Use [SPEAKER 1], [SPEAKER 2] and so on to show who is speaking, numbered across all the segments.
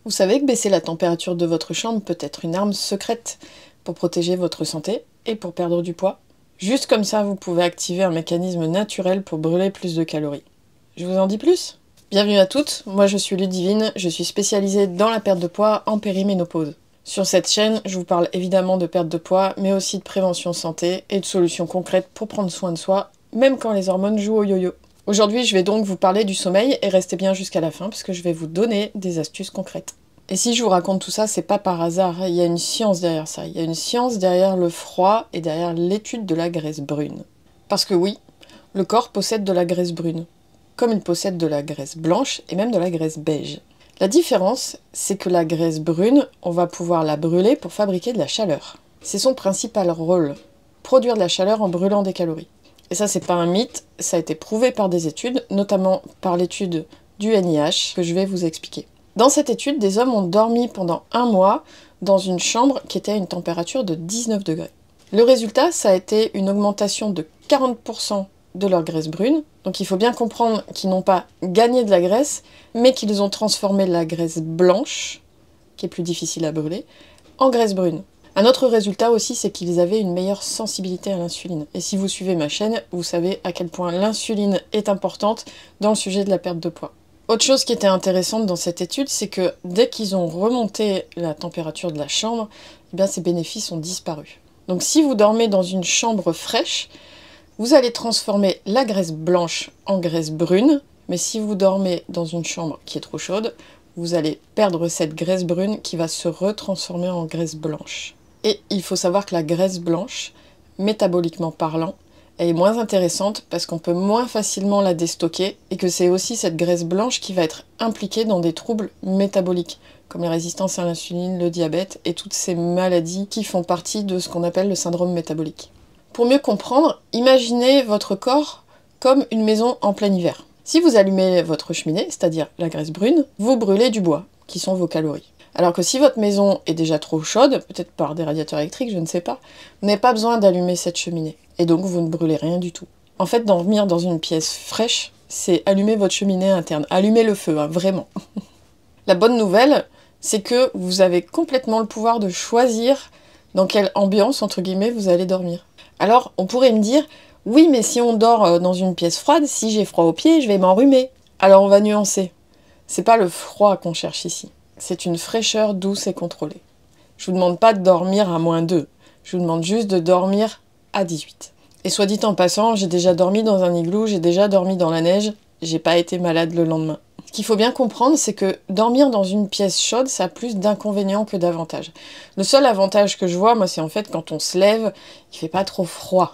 [SPEAKER 1] Vous savez que baisser la température de votre chambre peut être une arme secrète pour protéger votre santé et pour perdre du poids. Juste comme ça, vous pouvez activer un mécanisme naturel pour brûler plus de calories. Je vous en dis plus? Bienvenue à toutes, moi je suis Ludivine, je suis spécialisée dans la perte de poids en périménopause. Sur cette chaîne, je vous parle évidemment de perte de poids, mais aussi de prévention santé et de solutions concrètes pour prendre soin de soi, même quand les hormones jouent au yo-yo. Aujourd'hui, je vais donc vous parler du sommeil et restez bien jusqu'à la fin parce que je vais vous donner des astuces concrètes. Et si je vous raconte tout ça, c'est pas par hasard, il y a une science derrière ça. Il y a une science derrière le froid et derrière l'étude de la graisse brune. Parce que oui, le corps possède de la graisse brune, comme il possède de la graisse blanche et même de la graisse beige. La différence, c'est que la graisse brune, on va pouvoir la brûler pour fabriquer de la chaleur. C'est son principal rôle, produire de la chaleur en brûlant des calories. Et ça, c'est pas un mythe, ça a été prouvé par des études, notamment par l'étude du NIH, que je vais vous expliquer. Dans cette étude, des hommes ont dormi pendant 1 mois dans une chambre qui était à une température de 19 degrés. Le résultat, ça a été une augmentation de 40% de leur graisse brune. Donc il faut bien comprendre qu'ils n'ont pas gagné de la graisse, mais qu'ils ont transformé la graisse blanche, qui est plus difficile à brûler, en graisse brune. Un autre résultat aussi, c'est qu'ils avaient une meilleure sensibilité à l'insuline. Et si vous suivez ma chaîne, vous savez à quel point l'insuline est importante dans le sujet de la perte de poids. Autre chose qui était intéressante dans cette étude, c'est que dès qu'ils ont remonté la température de la chambre, eh bien, ces bénéfices ont disparu. Donc si vous dormez dans une chambre fraîche, vous allez transformer la graisse blanche en graisse brune, mais si vous dormez dans une chambre qui est trop chaude, vous allez perdre cette graisse brune qui va se retransformer en graisse blanche. Et il faut savoir que la graisse blanche, métaboliquement parlant, elle est moins intéressante parce qu'on peut moins facilement la déstocker et que c'est aussi cette graisse blanche qui va être impliquée dans des troubles métaboliques, comme la résistance à l'insuline, le diabète et toutes ces maladies qui font partie de ce qu'on appelle le syndrome métabolique. Pour mieux comprendre, imaginez votre corps comme une maison en plein hiver. Si vous allumez votre cheminée, c'est-à-dire la graisse brune, vous brûlez du bois, qui sont vos calories. Alors que si votre maison est déjà trop chaude, peut-être par des radiateurs électriques, je ne sais pas, vous n'avez pas besoin d'allumer cette cheminée. Et donc vous ne brûlez rien du tout. En fait, dormir dans une pièce fraîche, c'est allumer votre cheminée interne. Allumer le feu, hein, vraiment. La bonne nouvelle, c'est que vous avez complètement le pouvoir de choisir dans quelle ambiance, entre guillemets, vous allez dormir. Alors, on pourrait me dire, oui, mais si on dort dans une pièce froide, si j'ai froid aux pieds, je vais m'enrhumer. Alors on va nuancer. C'est pas le froid qu'on cherche ici. C'est une fraîcheur douce et contrôlée. Je vous demande pas de dormir à -2. Je vous demande juste de dormir à 18. Et soit dit en passant, j'ai déjà dormi dans un igloo, j'ai déjà dormi dans la neige, j'ai pas été malade le lendemain. Ce qu'il faut bien comprendre, c'est que dormir dans une pièce chaude, ça a plus d'inconvénients que d'avantages. Le seul avantage que je vois, moi, c'est en fait quand on se lève, il fait pas trop froid.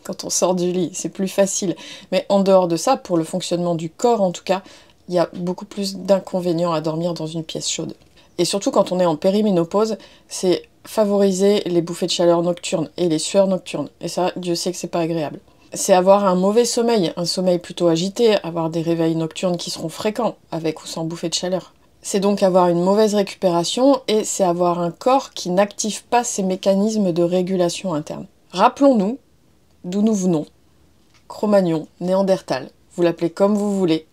[SPEAKER 1] Quand on sort du lit, c'est plus facile. Mais en dehors de ça, pour le fonctionnement du corps en tout cas, il y a beaucoup plus d'inconvénients à dormir dans une pièce chaude. Et surtout quand on est en périménopause, c'est favoriser les bouffées de chaleur nocturnes et les sueurs nocturnes. Et ça, Dieu sait que c'est pas agréable. C'est avoir un mauvais sommeil, un sommeil plutôt agité, avoir des réveils nocturnes qui seront fréquents, avec ou sans bouffée de chaleur. C'est donc avoir une mauvaise récupération et c'est avoir un corps qui n'active pas ses mécanismes de régulation interne. Rappelons-nous d'où nous venons. Cro-Magnon, Néandertal, vous l'appelez comme vous voulez.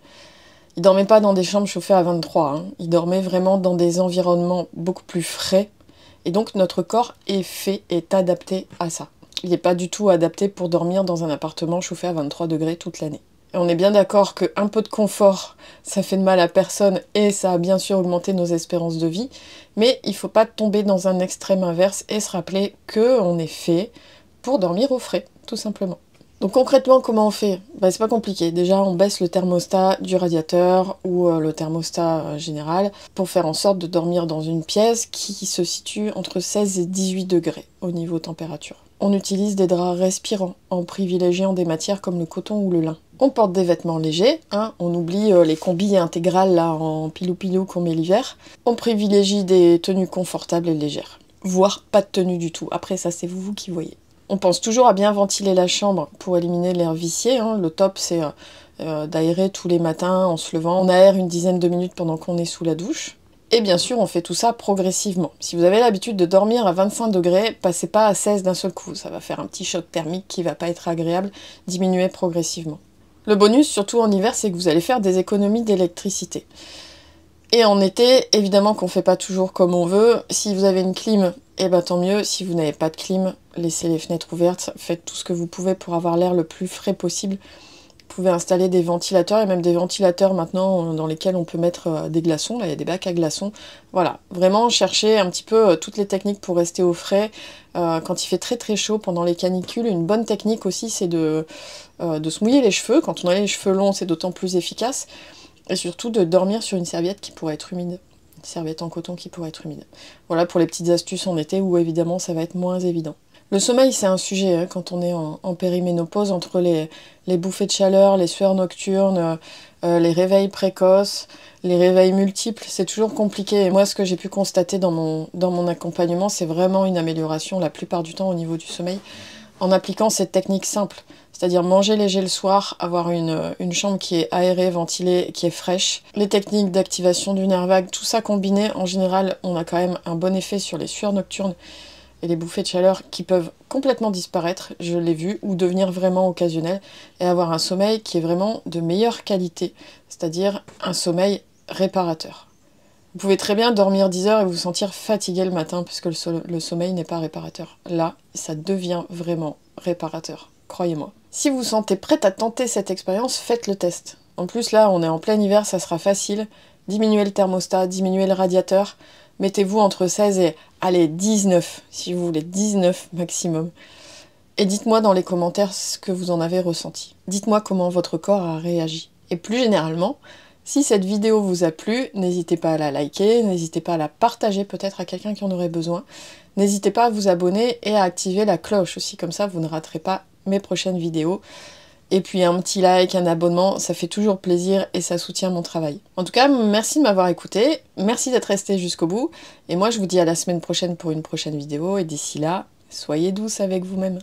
[SPEAKER 1] Ils dormaient pas dans des chambres chauffées à 23, hein. Ils dormaient vraiment dans des environnements beaucoup plus frais. Et donc notre corps est adapté à ça. Il n'est pas du tout adapté pour dormir dans un appartement chauffé à 23 degrés toute l'année. Et on est bien d'accord qu'un peu de confort, ça fait de mal à personne et ça a bien sûr augmenté nos espérances de vie. Mais il ne faut pas tomber dans un extrême inverse et se rappeler qu'on est fait pour dormir au frais, tout simplement. Donc concrètement, comment on fait? C'est pas compliqué. Déjà, on baisse le thermostat du radiateur ou le thermostat général pour faire en sorte de dormir dans une pièce qui se situe entre 16 et 18 degrés au niveau température. On utilise des draps respirants en privilégiant des matières comme le coton ou le lin. On porte des vêtements légers, hein, on oublie les combis intégrales là, en pilou-pilou qu'on met l'hiver. On privilégie des tenues confortables et légères, voire pas de tenue du tout. Après ça, c'est vous qui voyez. On pense toujours à bien ventiler la chambre pour éliminer l'air vicié. Hein. Le top, c'est d'aérer tous les matins en se levant. On aère une dizaine de minutes pendant qu'on est sous la douche. Et bien sûr, on fait tout ça progressivement. Si vous avez l'habitude de dormir à 25 degrés, passez pas à 16 d'un seul coup. Ça va faire un petit choc thermique qui va pas être agréable. Diminuez progressivement. Le bonus, surtout en hiver, c'est que vous allez faire des économies d'électricité. Et en été, évidemment qu'on fait pas toujours comme on veut. Si vous avez une clim, eh ben tant mieux. Si vous n'avez pas de clim, laissez les fenêtres ouvertes. Faites tout ce que vous pouvez pour avoir l'air le plus frais possible. Vous pouvez installer des ventilateurs, et même des ventilateurs maintenant dans lesquels on peut mettre des glaçons. Là, il y a des bacs à glaçons. Voilà, vraiment chercher un petit peu toutes les techniques pour rester au frais. Quand il fait très très chaud pendant les canicules, une bonne technique aussi, c'est de se mouiller les cheveux. Quand on a les cheveux longs, c'est d'autant plus efficace. Et surtout de dormir sur une serviette qui pourrait être humide. Une serviette en coton qui pourrait être humide. Voilà pour les petites astuces en été où évidemment ça va être moins évident. Le sommeil, c'est un sujet hein, quand on est en périménopause, entre les bouffées de chaleur, les sueurs nocturnes, les réveils précoces, les réveils multiples, c'est toujours compliqué. Et moi, ce que j'ai pu constater dans mon accompagnement, c'est vraiment une amélioration la plupart du temps au niveau du sommeil, en appliquant cette technique simple. C'est-à-dire manger léger le soir, avoir une chambre qui est aérée, ventilée, qui est fraîche. Les techniques d'activation du nerf vague, tout ça combiné, en général, on a quand même un bon effet sur les sueurs nocturnes et les bouffées de chaleur qui peuvent complètement disparaître, je l'ai vu, ou devenir vraiment occasionnelles, et avoir un sommeil qui est vraiment de meilleure qualité, c'est-à-dire un sommeil réparateur. Vous pouvez très bien dormir 10 heures et vous sentir fatigué le matin, puisque le sommeil n'est pas réparateur. Là, ça devient vraiment réparateur, croyez-moi. Si vous vous sentez prête à tenter cette expérience, faites le test. En plus, là, on est en plein hiver, ça sera facile. Diminuez le thermostat, diminuez le radiateur. Mettez-vous entre 16 et, allez, 19, si vous voulez, 19 maximum. Et dites-moi dans les commentaires ce que vous en avez ressenti. Dites-moi comment votre corps a réagi. Et plus généralement, si cette vidéo vous a plu, n'hésitez pas à la liker, n'hésitez pas à la partager peut-être à quelqu'un qui en aurait besoin. N'hésitez pas à vous abonner et à activer la cloche aussi, comme ça vous ne raterez pas mes prochaines vidéos. Et puis un petit like, un abonnement, ça fait toujours plaisir et ça soutient mon travail. En tout cas, merci de m'avoir écouté, merci d'être resté jusqu'au bout. Et moi je vous dis à la semaine prochaine pour une prochaine vidéo. Et d'ici là, soyez douce avec vous-même.